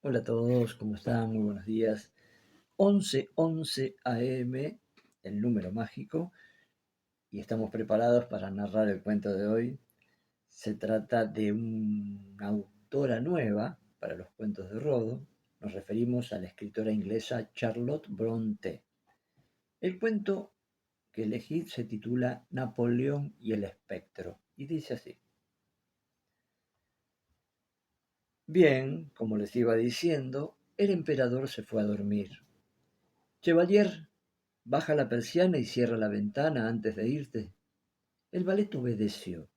Hola a todos, ¿cómo están? Muy buenos días. 11:11 AM, el número mágico, y estamos preparados para narrar el cuento de hoy. Se trata de una autora nueva para los cuentos de Rodo. Nos referimos a la escritora inglesa Charlotte Brontë. El cuento que elegí se titula Napoleón y el espectro, y dice así. Bien, como les iba diciendo, el emperador se fue a dormir. Chevalier, baja la persiana y cierra la ventana antes de irte. El valet obedeció.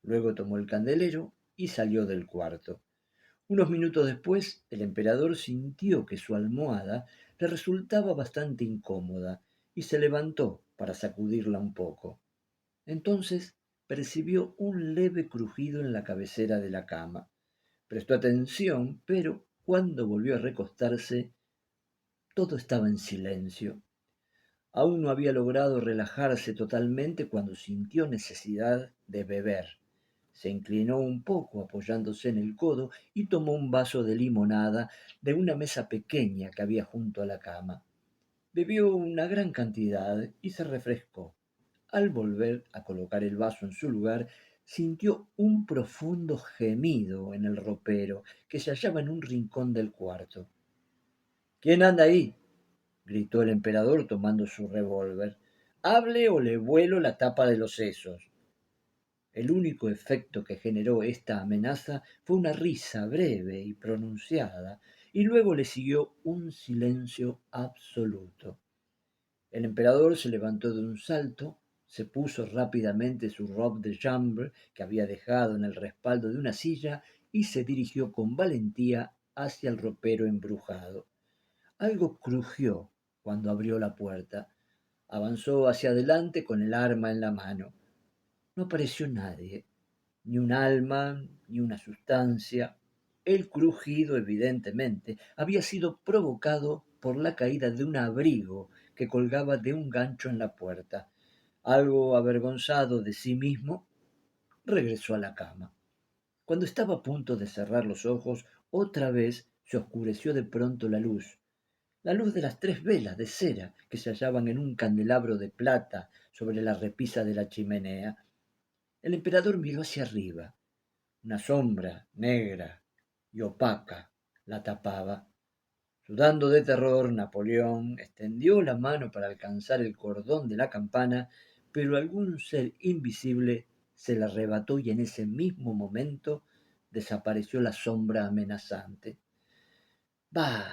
Luego tomó el candelero y salió del cuarto. Unos minutos después, el emperador sintió que su almohada le resultaba bastante incómoda y se levantó para sacudirla un poco. Entonces percibió un leve crujido en la cabecera de la cama. Prestó atención, pero cuando volvió a recostarse, todo estaba en silencio. Aún no había logrado relajarse totalmente cuando sintió necesidad de beber. Se inclinó un poco apoyándose en el codo y tomó un vaso de limonada de una mesa pequeña que había junto a la cama. Bebió una gran cantidad y se refrescó. Al volver a colocar el vaso en su lugar, sintió un profundo gemido en el ropero que se hallaba en un rincón del cuarto. ¿Quién anda ahí? Gritó el emperador tomando su revólver. Hable o le vuelo la tapa de los sesos. El único efecto que generó esta amenaza fue una risa breve y pronunciada, y luego le siguió un silencio absoluto. El emperador se levantó de un salto, se puso rápidamente su robe de chambre que había dejado en el respaldo de una silla y se dirigió con valentía hacia el ropero embrujado. Algo crujió cuando abrió la puerta. Avanzó hacia adelante con el arma en la mano. No apareció nadie, ni un alma, ni una sustancia. El crujido, evidentemente, había sido provocado por la caída de un abrigo que colgaba de un gancho en la puerta. Algo avergonzado de sí mismo, regresó a la cama. Cuando estaba a punto de cerrar los ojos, otra vez se oscureció de pronto la luz de las 3 velas de cera que se hallaban en un candelabro de plata sobre la repisa de la chimenea. El emperador miró hacia arriba. Una sombra negra y opaca la tapaba. Sudando de terror, Napoleón extendió la mano para alcanzar el cordón de la campana, pero algún ser invisible se la arrebató y en ese mismo momento desapareció la sombra amenazante. «Bah»,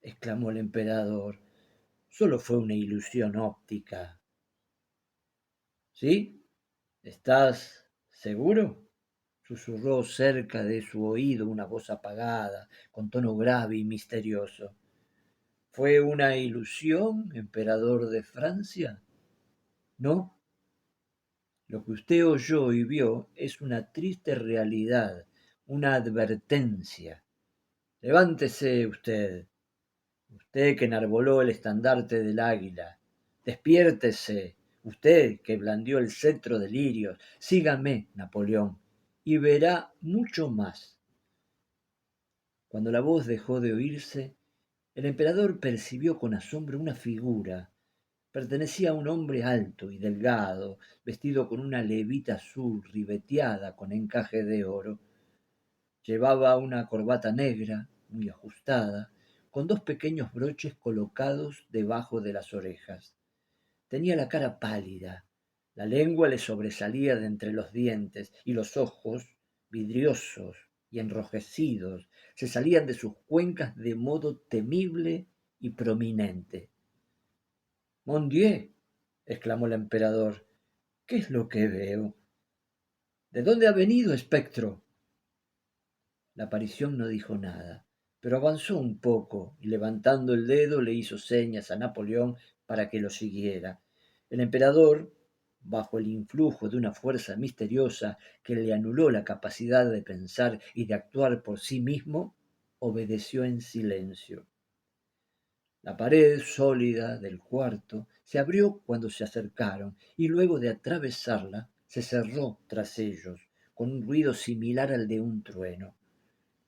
exclamó el emperador, «solo fue una ilusión óptica». «¿Sí? ¿Estás seguro?», susurró cerca de su oído una voz apagada, con tono grave y misterioso. «¿Fue una ilusión, emperador de Francia? No. Lo que usted oyó y vio es una triste realidad, una advertencia. Levántese usted, usted que enarboló el estandarte del águila. Despiértese, usted que blandió el cetro de lirios. Sígame, Napoleón, y verá mucho más». Cuando la voz dejó de oírse, el emperador percibió con asombro una figura. Pertenecía a un hombre alto y delgado, vestido con una levita azul ribeteada con encaje de oro. Llevaba una corbata negra, muy ajustada, con 2 pequeños broches colocados debajo de las orejas. Tenía la cara pálida, la lengua le sobresalía de entre los dientes y los ojos, vidriosos y enrojecidos, se salían de sus cuencas de modo temible y prominente. «Mon Dieu», exclamó el emperador, «¿qué es lo que veo? ¿De dónde ha venido, espectro?». La aparición no dijo nada, pero avanzó un poco y levantando el dedo le hizo señas a Napoleón para que lo siguiera. El emperador, bajo el influjo de una fuerza misteriosa que le anuló la capacidad de pensar y de actuar por sí mismo, obedeció en silencio. La pared sólida del cuarto se abrió cuando se acercaron y luego de atravesarla se cerró tras ellos con un ruido similar al de un trueno.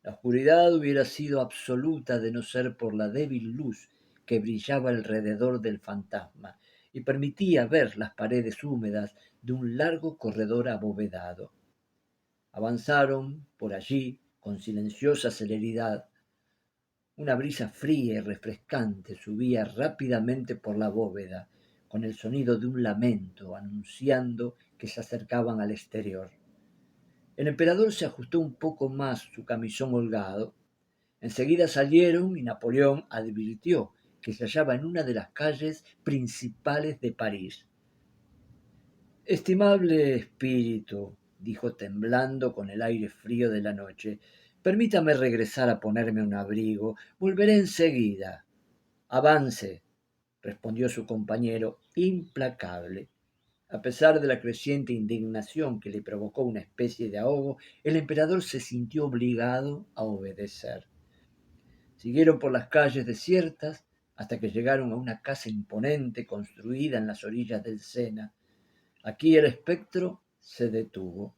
La oscuridad hubiera sido absoluta de no ser por la débil luz que brillaba alrededor del fantasma y permitía ver las paredes húmedas de un largo corredor abovedado. Avanzaron por allí con silenciosa celeridad. Una brisa fría y refrescante subía rápidamente por la bóveda, con el sonido de un lamento anunciando que se acercaban al exterior. El emperador se ajustó un poco más su camisón holgado. Enseguida salieron y Napoleón advirtió que se hallaba en una de las calles principales de París. Estimable espíritu, dijo temblando con el aire frío de la noche, permítame regresar a ponerme un abrigo. Volveré enseguida. Avance, respondió su compañero, implacable. A pesar de la creciente indignación que le provocó una especie de ahogo, el emperador se sintió obligado a obedecer. Siguieron por las calles desiertas hasta que llegaron a una casa imponente construida en las orillas del Sena. Aquí el espectro se detuvo.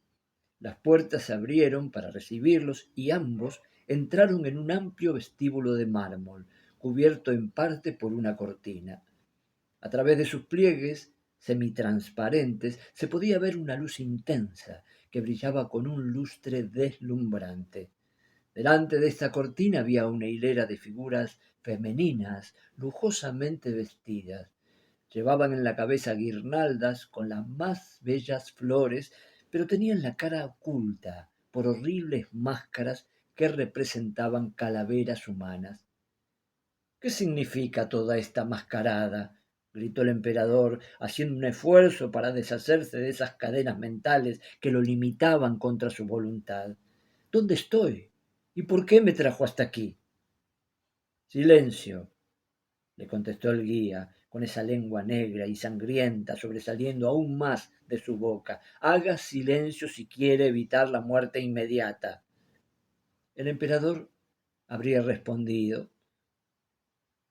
Las puertas se abrieron para recibirlos y ambos entraron en un amplio vestíbulo de mármol, cubierto en parte por una cortina. A través de sus pliegues semitransparentes se podía ver una luz intensa que brillaba con un lustre deslumbrante. Delante de esta cortina había una hilera de figuras femeninas lujosamente vestidas. Llevaban en la cabeza guirnaldas con las más bellas flores, pero tenían la cara oculta por horribles máscaras que representaban calaveras humanas. ¿Qué significa toda esta mascarada? Gritó el emperador, haciendo un esfuerzo para deshacerse de esas cadenas mentales que lo limitaban contra su voluntad. ¿Dónde estoy? ¿Y por qué me trajo hasta aquí? Silencio, le contestó el guía, con esa lengua negra y sangrienta sobresaliendo aún más de su boca. Haga silencio si quiere evitar la muerte inmediata. El emperador habría respondido.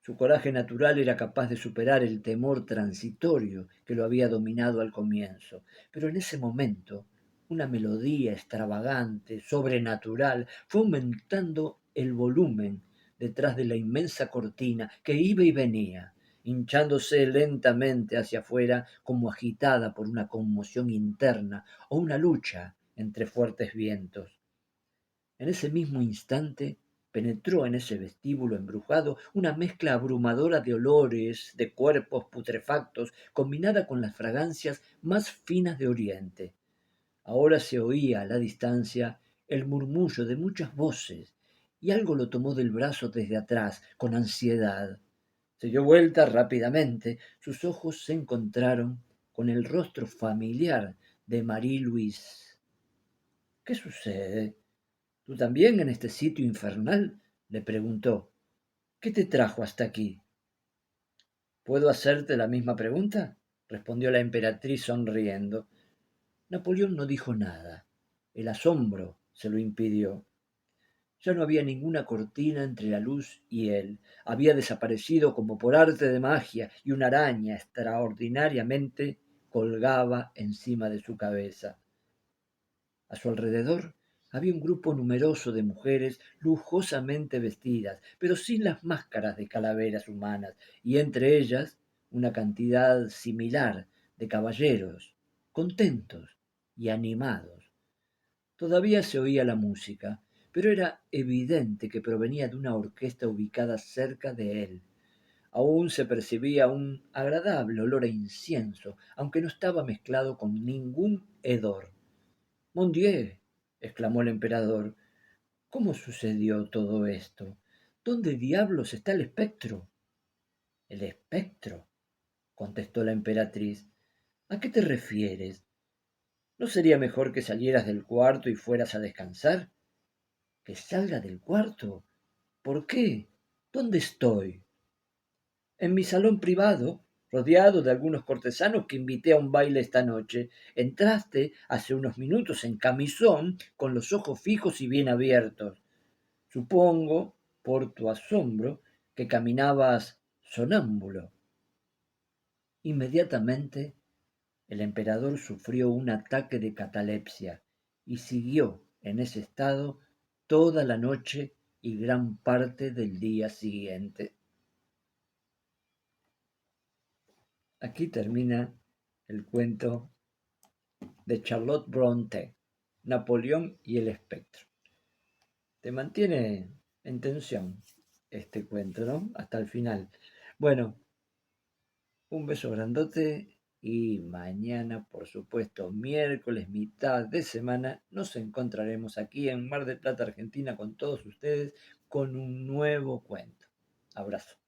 Su coraje natural era capaz de superar el temor transitorio que lo había dominado al comienzo, pero en ese momento una melodía extravagante, sobrenatural, fue aumentando el volumen detrás de la inmensa cortina que iba y venía, hinchándose lentamente hacia afuera como agitada por una conmoción interna o una lucha entre fuertes vientos. En ese mismo instante penetró en ese vestíbulo embrujado una mezcla abrumadora de olores, de cuerpos putrefactos, combinada con las fragancias más finas de Oriente. Ahora se oía a la distancia el murmullo de muchas voces, y algo lo tomó del brazo desde atrás, con ansiedad. Se dio vuelta rápidamente, sus ojos se encontraron con el rostro familiar de Marie Louise. ¿Qué sucede? ¿Tú también en este sitio infernal? Le preguntó. ¿Qué te trajo hasta aquí? ¿Puedo hacerte la misma pregunta? Respondió la emperatriz sonriendo. Napoleón no dijo nada. El asombro se lo impidió. Ya no había ninguna cortina entre la luz y él. Había desaparecido como por arte de magia y una araña extraordinariamente colgaba encima de su cabeza. A su alrededor había un grupo numeroso de mujeres lujosamente vestidas, pero sin las máscaras de calaveras humanas, y entre ellas una cantidad similar de caballeros, contentos y animados. Todavía se oía la música, pero era evidente que provenía de una orquesta ubicada cerca de él. Aún se percibía un agradable olor a incienso, aunque no estaba mezclado con ningún hedor. Mon Dieu, exclamó el emperador, ¿cómo sucedió todo esto? ¿Dónde diablos está el espectro? El espectro, contestó la emperatriz. ¿A qué te refieres? ¿No sería mejor que salieras del cuarto y fueras a descansar? ¿Que salga del cuarto? ¿Por qué? ¿Dónde estoy? En mi salón privado, rodeado de algunos cortesanos que invité a un baile esta noche. Entraste hace unos minutos en camisón, con los ojos fijos y bien abiertos. Supongo, por tu asombro, que caminabas sonámbulo. Inmediatamente el emperador sufrió un ataque de catalepsia y siguió en ese estado toda la noche y gran parte del día siguiente. Aquí termina el cuento de Charlotte Brontë, Napoleón y el espectro. Te mantiene en tensión este cuento, ¿no? Hasta el final. Bueno, un beso grandote y mañana, por supuesto, miércoles, mitad de semana, nos encontraremos aquí en Mar del Plata, Argentina, con todos ustedes, con un nuevo cuento. Abrazo.